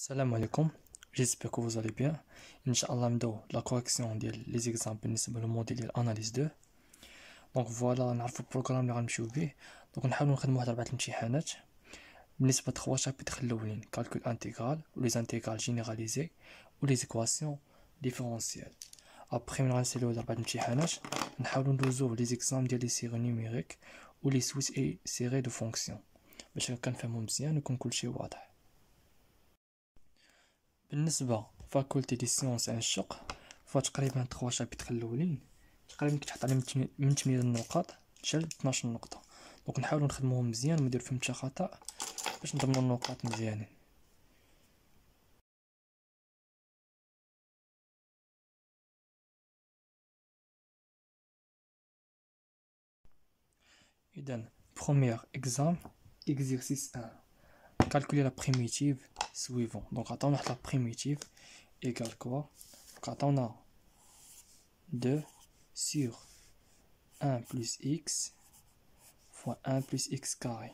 Salam alaikum, j'espère que vous allez bien. Inch'Allah, نبداو la correction ديال les exemples بالنسبة للموديل ديال analyse 2. دونك فوالا نعرفوا البروغرام اللي غنمشيو به. دونك نحاولوا نخدموا واحد 4 الامتحانات بالنسبة 3 شابيتر الاولين calcul intégral ou les intégrales généralisées ou les équations différentielles. Après من غنساليو هاد 4 الامتحانات نحاولوا ندوزو لي زيكزام ديال لي سيري نيميريك و لي سويت اي سيري دو فونكسيون باش كنفهمو مزيان ويكون كلشي واضح. بالنسبة فاكولتي دي سيونس عن الشق فتقريبا 3 شابيتر الاولين تقريبا كتحط عليهم من 8 النقاط حتى ل 12 نقطة. دونك نحاولوا نخدموهم مزيان وما ندير فيهم حتى خطأ باش نضمنوا النقاط مزيانين. إذن premier exemple exercice 1 calculer la primitive suivant. Donc عطاونا واحد la primitive égale quoi. Donc عطاونا 2 sur 1 plus x fois 1 plus x carré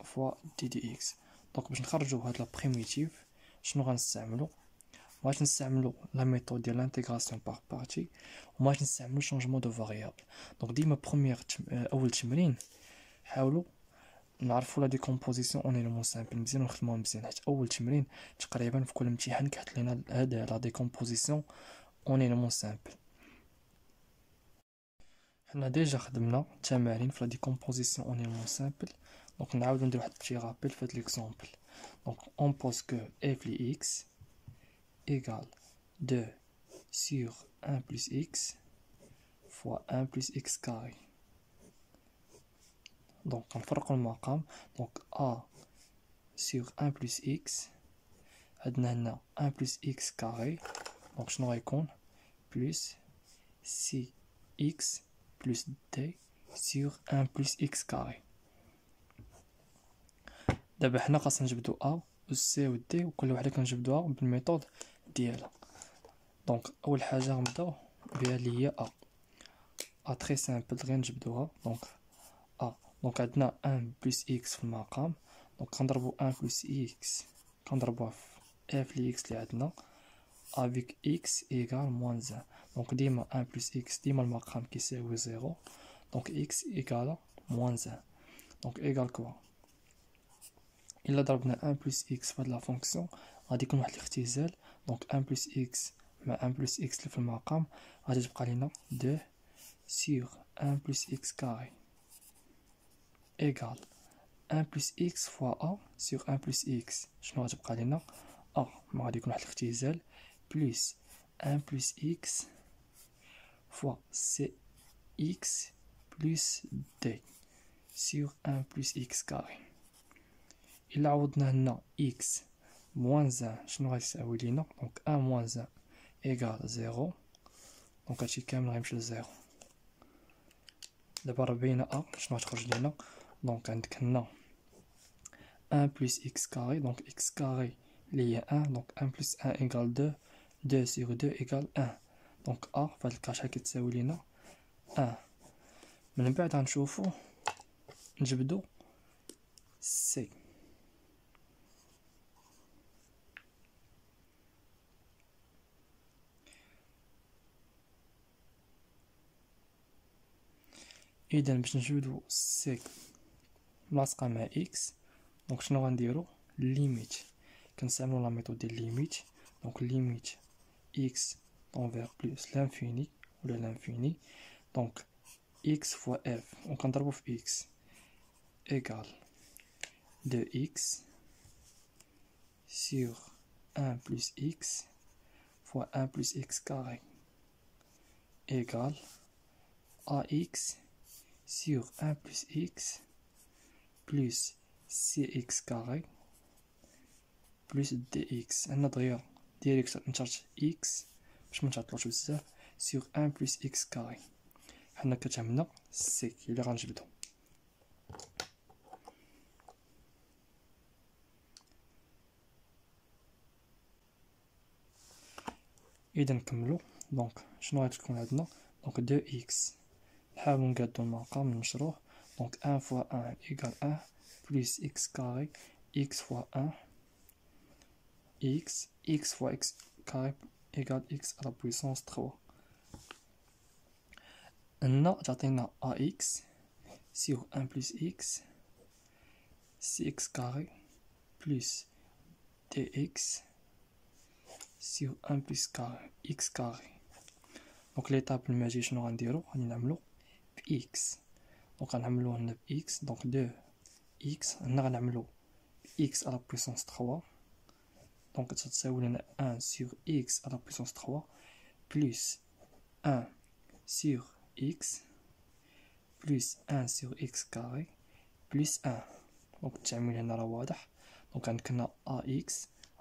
fois d dx. دونك باش نخرجوا هاد لا بريميتيف شنو غنستعملو؟ ماغاديش نستعملو لا ميثود ديال لانتيغراسيون باغ بارتي وماغاديش نستعملو شونجمون دو فاريابل. دونك ديما اول تمرين حاولوا نعرفوا لا ديكومبوزيسيون اون ايلمون سامبل مزيان ونخدموها مزيان، حيت اول تمرين تقريبا في كل امتحان كيحط لينا هاد لا ديكومبوزيسيون اون ايلمون سامبل. حنا ديجا خدمنا تمارين في لا ديكومبوزيسيون اون ايلمون سامبل. دونك نعاودو ندير واحد بتي رابيل في هاد ليكزامبل. دونك اون بوز كو اف لي اكس égale 2 sur 1 plus x fois 1 plus x carré. Donc on فرقوا المقام. Donc a sur 1 plus x عندنا هنا 1 plus x carré. Donc شنو غيكون plus cx plus d sur 1 plus x carré. دابا حنا خاصنا نجبدو a و c و d وكل وحده كنجبدوها بالميثود ديالها. دونك اول حاجه غنبداو بها اللي هي ا تري سامبل غير نجبدوها. دونك دونك عندنا 1 بلس اكس في المقام. دونك كنضربو 1 بلس اكس كنضربوها في اف لي اكس اللي عندنا افيك اكس ايكال موان 1. دونك ديما 1 بلس اكس ديما المقام كيساوي 0. دونك اكس ايكال موان 1. دونك ايكال كوا الا ضربنا 1 بلس اكس في هاد لا فونكسيون غادي يكون واحد الاختزال. دونك 1 بلس اكس مع 1 بلس اكس اللي في المقام غادي تبقى لينا 2 sur 1 plus x carré égale 1 plus x fois a sur 1 plus x. شنو غتبقى لينا a ما غادي يكون واحد الاختزال plus 1 plus x fois cx plus d sur 1 plus x carré. إلا عوضنا هنا x موان 1 شنو غيساوي لينا؟ دونك 1 موان 1 égale 0. دونك هادشي كامل غيمشي ل 0. دابا ربينا ا شنو غتخرج لينا؟ دونك عندك هنا 1 بلس اكس كاري. دونك اكس كاري اللي هي 1. دونك 1 بلس 1 ايكال 2. 2 سيغ 2 ايكال 1. دونك ا فهاد الكا شحال كتساوي لينا 1. من بعد غنشوفو نجبدو سي. اذا باش نجبدو سي ملاصقه مع اكس دونك شنو غنديرو؟ ليميت كنستعملو لا ميثود ديال ليميت. دونك ليميت اكس طون بلس لانفيني ولا لانفيني. دونك اكس فوا اف وكنضربو في اكس ايكال 2 اكس sur 1 plus x fois 1 plus x carré égale ax sur 1 plus x plus cx carré plus dx. هنا دغيا ديريكت نشارج x باش منتعطلوش بزاف sur 1 plus x carré. حنا كتهمنا سي اللي غنجبدو. اذا نكملو. دونك شنو غتكون عندنا؟ دونك 2 اكس نحاولو نقادو المقام المشروع. دونك 1 فوا 1 ايكال 1 بلس اكس كاري اكس فوا 1 x fois x carré égale x à la puissance 3. هنا تعطينا ax sur 1 plus x cx carré plus dx sur 1 plus carré x carré. دونك ليطاب الماجي شنو غنديرو؟ غادي نعملو ب x، دونك غنعملو هنا ب x، دونك 2 x هنا غنعملو x à la puissance 3، دونك تتساوي لنا 1 sur x à la puissance 3 plus 1 sur x plus 1 sur x carré plus 1. دونك التعميل هنا راه واضح، دونك عندنا ax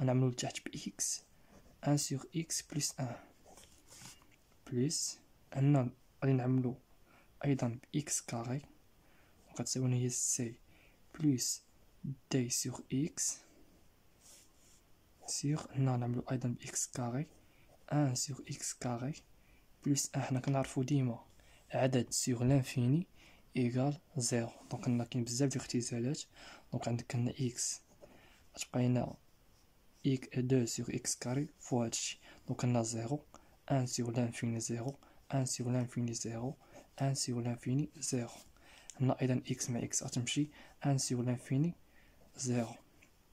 غنعملو لتحت ب x 1 sur x plus 1 plus هنا غادي نعملو ايضا ب x carré، دونك غتساوي لنا هي c plus d sur x sur هنا نعملو ايضا ب x carré 1 sur x carré plus 1. حنا كنعرفو ديما عدد sur l'infini égal 0، دونك هنا كاين بزاف ديال الاختزالات، دونك عندك هنا x غتبقى هنا 2 sur x carré فوا هادشي، دونك هنا 0 1 sur l'infini 0 1 sur l'infini 0 1 sur l'infini 0. هنا ايضا x مع x غتمشي 1 sur l'infini 0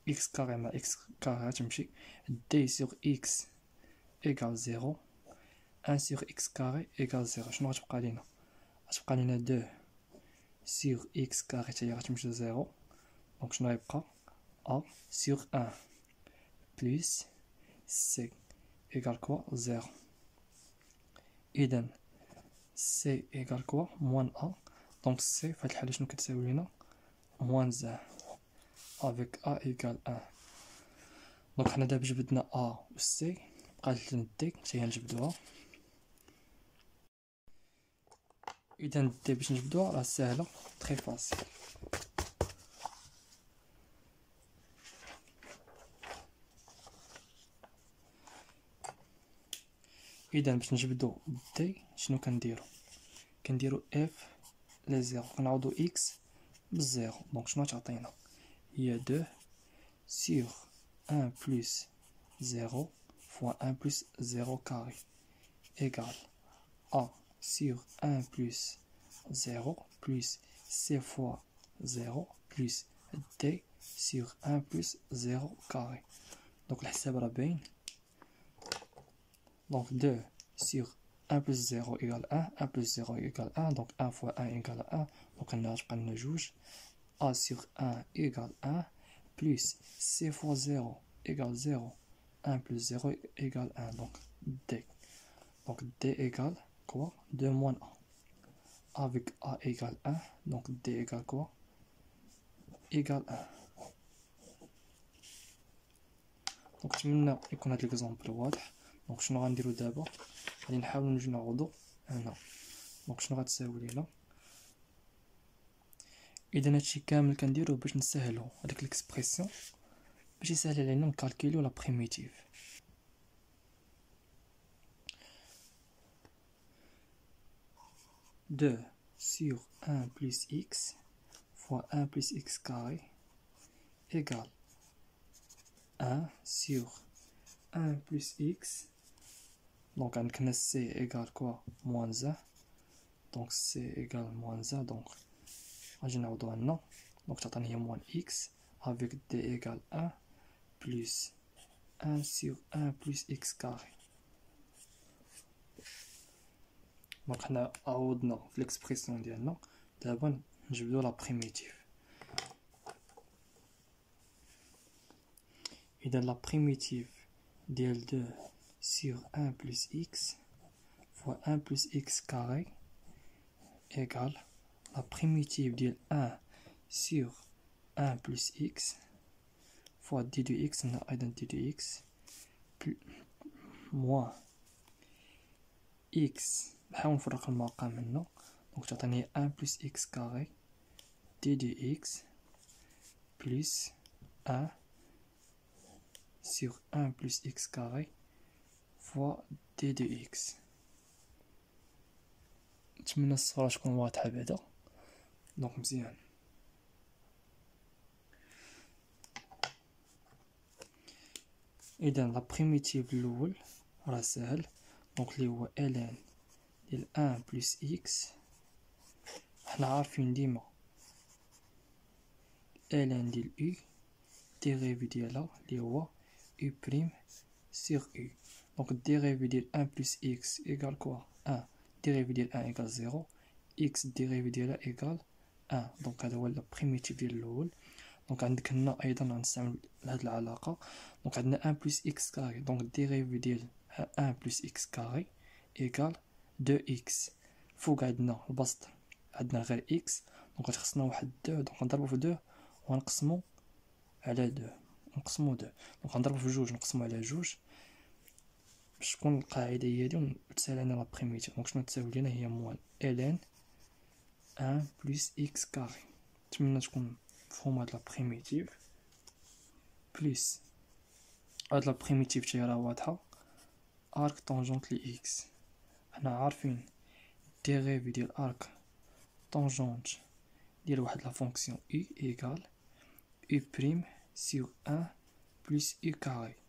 x carré مع x carré غتمشي d sur x égale 0 1 sur x carré égale 0. شنو غتبقى لينا؟ غتبقى لينا 2 sur x carré حتى هي غتمشي 0، دونك شنو غيبقى؟ a sur 1 plus c égale quoi 0. إذن c égale quoi moins a، دونك c في هاد الحالة شنو كتساوي لينا؟ moins 1 avec a égale 1. دونك حنا دابا جبدنا a و c، بقات لنا d حتى هي نجبدوها. إذن d باش نجبدوها راه ساهلة تري فاسيل. إذا باش نجبدو دي شنو كنديرو اف لي زيرو، كنعوضو اكس بالزيرو، دونك شنو تعطينا؟ هي 2 sur 1 plus 0 fois 1 plus 0 carré égale a sur 1 plus 0 plus c fois 0 plus d sur 1 plus 0 carré. دونك الحساب راه باين، donc 2 sur 1 plus 0 égale 1 1 plus 0 égale 1 donc 1 fois 1 égale 1 donc on a غتبقى جوج a sur 1 égale 1 plus c fois 0 égale 0 1 plus 0 égale 1 donc d égale quoi 2 moins 1 avec a égale 1 donc d égale quoi égale 1. donc نتمنى يكون هذا الاكزامبل واضح. دونك شنو غنديرو دابا؟ غادي نحاولو نجي نعوضو هنا، دونك شنو غتساوي لينا؟ اذا هادشي كامل كنديروه باش نسهلو هاديك الاكسبرسيون باش يسهل علينا نكالكيلو لا بريميتيف. deux sur 1 plus x fois 1 plus x carré égale 1 sur 1 plus x. Donc عندنا c égale quoi moins 1, donc c égale moins 1, donc غادي نعوضو هنا، donc تعطينا هي moins x avec d égale 1 plus 1 sur 1 plus x carré. donc حنا عوضنا في الاكسبرسيون ديالنا، دابا نجبدو لا بريميتيف. إذا la primitive ديال 2 sur 1 plus x fois 1 plus x carré égale la primitive ديال 1 sur 1 plus x fois d de x هنا أيضا d de x moins x، نحاول نفرق المقام هنا، دونك تعطيني 1 plus x carré d de x plus 1 sur 1 plus x carré fois d de x. نتمنى الصورة تكون واضحة بعدا، دونك مزيان. اذا لا بريميتيف الاول راه ساهل، دونك اللي هو ln ديال 1 بلس اكس. حنا عارفين ديما ln ديال u ديريفي ديالها اللي هو u بريم سيغ u. دونك الديريفي ديال 1 بلس اكس ايكال كوا 1، ديريفي ديال 1 ايكال 0، اكس ديريفي ديالها ايكال 1. دونك هذا هو لا بريميتيف ديال الاول. دونك عندك هنا ايضا غنستعمل هاد العلاقه. دونك عندنا 1 بلس اكس كاري، دونك الديريفي ديال 1 بلس اكس كاري ايكال 2 اكس. فوق عندنا البسط عندنا غير اكس، دونك غتخصنا واحد 2، دونك نضربو في 2 ونقسمو على 2، نقسمو 2، دونك غنضربو في جوج نقسمو على جوج باش تكون القاعده هي هادي وتسهل علينا لا بريميتيف. دونك شنو تساوي لينا؟ هي موان ln 1 بلس اكس كاري. نتمنى تكون مفهوم هاد لا بريميتيف بلس هاد لا بريميتيف تاهي راه واضحه. ارك طونجونت لي اكس، حنا عارفين ديريفي ديال ارك طونجونت ديال واحد لا فونكسيون u ايكال u بريم سيغ 1 بلس u كاري.